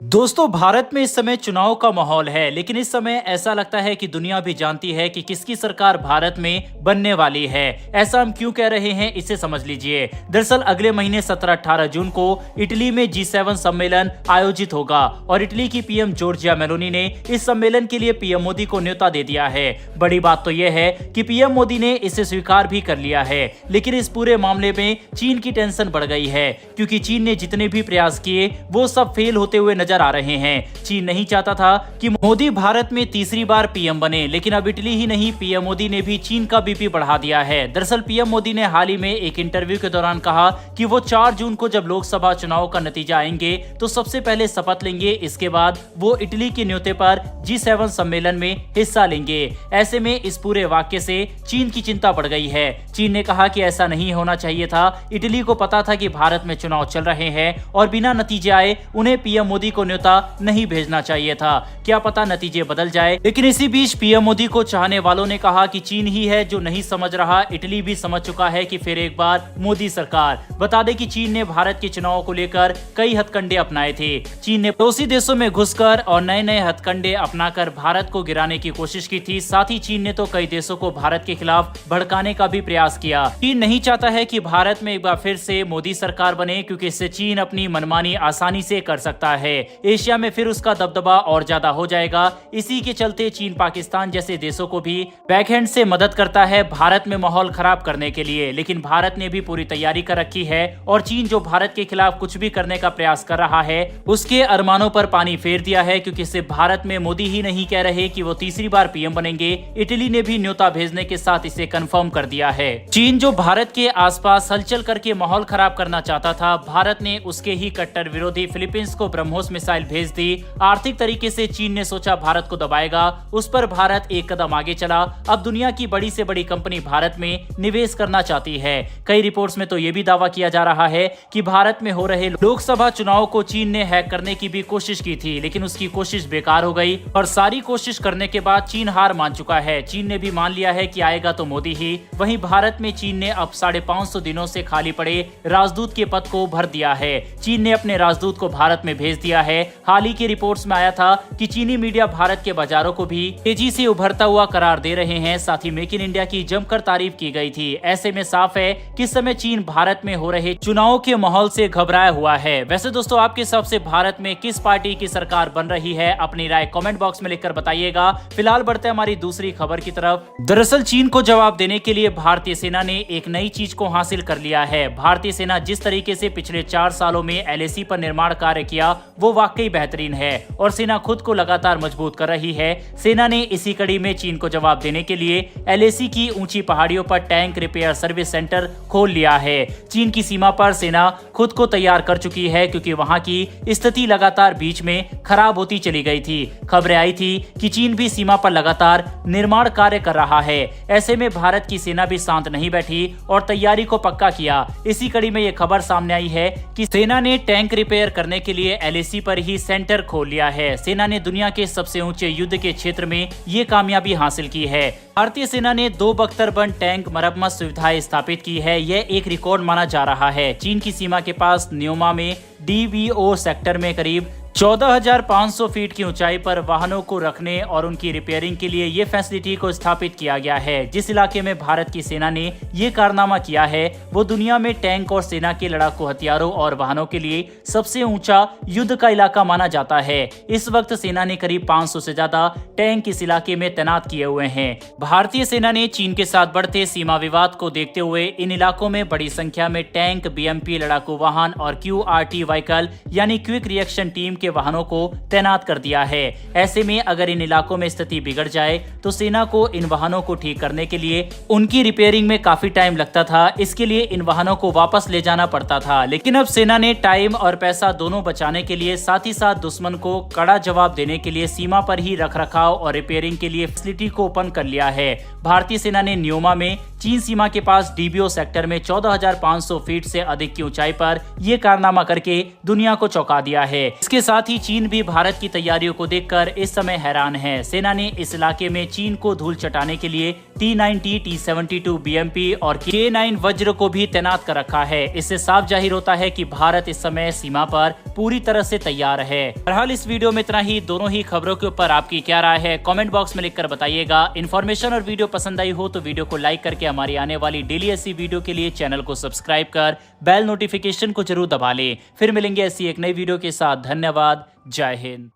दोस्तों, भारत में इस समय चुनाव का माहौल है, लेकिन इस समय ऐसा लगता है कि दुनिया भी जानती है कि किसकी सरकार भारत में बनने वाली है। ऐसा हम क्यों कह रहे हैं, इसे समझ लीजिए। दरअसल अगले महीने 17-18 जून को इटली में G7 सम्मेलन आयोजित होगा और इटली की पीएम जॉर्जिया मेलोनी ने इस सम्मेलन के लिए पीएम मोदी को न्योता दे दिया है। बड़ी बात तो यह है कि पीएम मोदी ने इसे स्वीकार भी कर लिया है, लेकिन इस पूरे मामले में चीन की टेंशन बढ़ गई है, क्योंकि चीन ने जितने भी प्रयास किए वो सब फेल होते हुए नजर आ रहे हैं। चीन नहीं चाहता था कि मोदी भारत में तीसरी बार पीएम बने, लेकिन अब इटली ही नहीं, पीएम मोदी ने भी चीन का बीपी बढ़ा दिया है। दरअसल पीएम मोदी ने हाल ही में एक इंटरव्यू के दौरान कहा कि वो 4 जून को जब लोकसभा चुनाव का नतीजा आएंगे तो सबसे पहले शपथ लेंगे, इसके बाद वो इटली के न्योते पर G7 सम्मेलन में हिस्सा लेंगे। ऐसे में इस पूरे वाक्य से चीन की चिंता बढ़ गई है। चीन ने कहा कि ऐसा नहीं होना चाहिए था। इटली को पता था कि भारत में चुनाव चल रहे हैं और बिना नतीजे आए उन्हें पीएम मोदी को न्योता नहीं भेजना चाहिए था। क्या पता नतीजे बदल जाए। लेकिन इसी बीच पीएम मोदी को चाहने वालों ने कहा कि चीन ही है जो नहीं समझ रहा, इटली भी समझ चुका है कि फिर एक बार मोदी सरकार। बता दें कि चीन ने भारत के चुनाव को लेकर कई हथकंडे अपनाए थे। चीन ने पड़ोसी देशों में घुसकर और नए नए हथकंडे अपनाकर भारत को गिराने की कोशिश की थी। साथ ही चीन ने तो कई देशों को भारत के खिलाफ भड़काने का भी प्रयास किया। चीन नहीं चाहता है कि भारत में एक बार फिर से मोदी सरकार बने, क्योंकि इससे चीन अपनी मनमानी आसानी से कर सकता है। एशिया में फिर उसका दबदबा और ज्यादा हो जाएगा। इसी के चलते चीन पाकिस्तान जैसे देशों को भी बैकहैंड से मदद करता है भारत में माहौल खराब करने के लिए। लेकिन भारत ने भी पूरी तैयारी कर रखी है और चीन जो भारत के खिलाफ कुछ भी करने का प्रयास कर रहा है उसके अरमानों पर पानी फेर दिया है, क्योंकि इससे भारत में मोदी ही नहीं कह रहे कि वो तीसरी बार पीएम बनेंगे। इटली ने भी न्योता भेजने के साथ इसे कंफर्म कर दिया है। चीन जो भारत के आसपास हलचल करके माहौल खराब करना चाहता था, भारत ने उसके ही कट्टर विरोधी फिलीपींस को ब्रह्मोस मिसाइल भेज दी। आर्थिक तरीके से चीन ने सोचा भारत को दबाएगा, उस पर भारत एक कदम आगे चला। अब दुनिया की बड़ी से बड़ी कंपनी भारत में निवेश करना चाहती है। कई रिपोर्ट्स में तो यह भी दावा किया जा रहा है कि भारत में हो रहे लोकसभा चुनाव को चीन ने हैक करने की भी कोशिश की थी, लेकिन उसकी कोशिश बेकार हो गई और सारी कोशिश करने के बाद चीन हार मान चुका है। चीन ने भी मान लिया है कि आएगा तो मोदी ही। वहीं भारत में चीन ने अब 550 दिनों से खाली पड़े राजदूत के पद को भर दिया है। चीन ने अपने राजदूत को भारत में भेज दिया है। हाल ही की रिपोर्ट्स में आया था कि चीनी मीडिया भारत के बाजारों को भी तेजी से उभरता हुआ करार दे रहे हैं। साथ ही मेक इन इंडिया की जमकर तारीफ की गई थी। ऐसे में साफ है कि इस समय चीन भारत में हो रहे चुनाव के माहौल से घबराया हुआ है। वैसे दोस्तों, आपके हिसाब से भारत में किस पार्टी की सरकार बन रही है? अपनी राय कमेंट बॉक्स में लिखकर बताइएगा। फिलहाल बढ़ते हैं हमारी दूसरी खबर की तरफ। दरअसल चीन को जवाब देने के लिए भारतीय सेना ने एक नई चीज को हासिल कर लिया है। भारतीय सेना जिस तरीके से पिछले 4 सालों में LAC पर निर्माण कार्य किया वो वाकई बेहतरीन है और सेना खुद को लगातार मजबूत कर रही है। सेना ने इसी कड़ी में चीन को जवाब देने के लिए LAC की ऊंची पहाड़ियों पर टैंक रिपेयर सर्विस सेंटर खोल लिया है। चीन की सीमा पर सेना खुद को तैयार कर चुकी है, क्योंकि वहां की स्थिति लगातार बीच में खराब होती चली गई थी। खबरें आई थी कि चीन भी सीमा पर लगातार निर्माण कार्य कर रहा है। ऐसे में भारत की सेना भी शांत नहीं बैठी और तैयारी को पक्का किया। इसी कड़ी में यह खबर सामने आई है कि सेना ने टैंक रिपेयर करने के लिए LAC पर ही सेंटर खोल लिया है। सेना ने दुनिया के सबसे ऊंचे युद्ध के क्षेत्र में ये कामयाबी हासिल की है। भारतीय सेना ने 2 बख्तरबंद टैंक मरम्मत सुविधाएं स्थापित की है। यह एक रिकॉर्ड माना जा रहा है। चीन की सीमा के पास न्योमा में DVO सेक्टर में करीब 14,500 फीट की ऊंचाई पर वाहनों को रखने और उनकी रिपेयरिंग के लिए ये फैसिलिटी को स्थापित किया गया है। जिस इलाके में भारत की सेना ने ये कारनामा किया है वो दुनिया में टैंक और सेना के लड़ाकू हथियारों और वाहनों के लिए सबसे ऊंचा युद्ध का इलाका माना जाता है। इस वक्त सेना ने करीब 500 से ज्यादा टैंक इस इलाके में तैनात किए हुए हैं। भारतीय सेना ने चीन के साथ बढ़ते सीमा विवाद को देखते हुए इन इलाकों में बड़ी संख्या में टैंक, BMP लड़ाकू वाहन और QRT व्हीकल यानी क्विक रिएक्शन टीम के वाहनों को तैनात कर दिया है। ऐसे में अगर इन इलाकों में स्थिति बिगड़ जाए तो सेना को इन वाहनों को ठीक करने के लिए उनकी रिपेयरिंग में काफी टाइम लगता था। इसके लिए इन वाहनों को वापस ले जाना पड़ता था। लेकिन अब सेना ने टाइम और पैसा दोनों बचाने के लिए साथ ही साथ दुश्मन को कड़ा जवाब देने के लिए सीमा पर ही रखरखाव और रिपेयरिंग के लिए फैसिलिटी को ओपन कर लिया है। भारतीय सेना ने न्योमा में चीन सीमा के पास DVO सेक्टर में 14,500 फीट से अधिक की ऊंचाई पर यह कारनामा करके दुनिया को चौंका दिया है। इसके साथ ही चीन भी भारत की तैयारियों को देखकर इस समय हैरान है। सेना ने इस इलाके में चीन को धूल चटाने के लिए T-90, T-72 BMP और K-9 वज्र को भी तैनात कर रखा है। इससे साफ जाहिर होता है कि भारत इस समय सीमा पर पूरी तरह से तैयार है। बहरहाल इस वीडियो में इतना ही। दोनों ही खबरों के ऊपर आपकी क्या राय है कमेंट बॉक्स में लिखकर बताइएगा। इन्फॉर्मेशन और वीडियो पसंद आई हो तो वीडियो को लाइक करके हमारी आने वाली डेली ऐसी वीडियो के लिए चैनल को सब्सक्राइब कर बेल नोटिफिकेशन को जरूर दबा लें। फिर मिलेंगे ऐसी एक नई वीडियो के साथ। धन्यवाद। जय हिंद।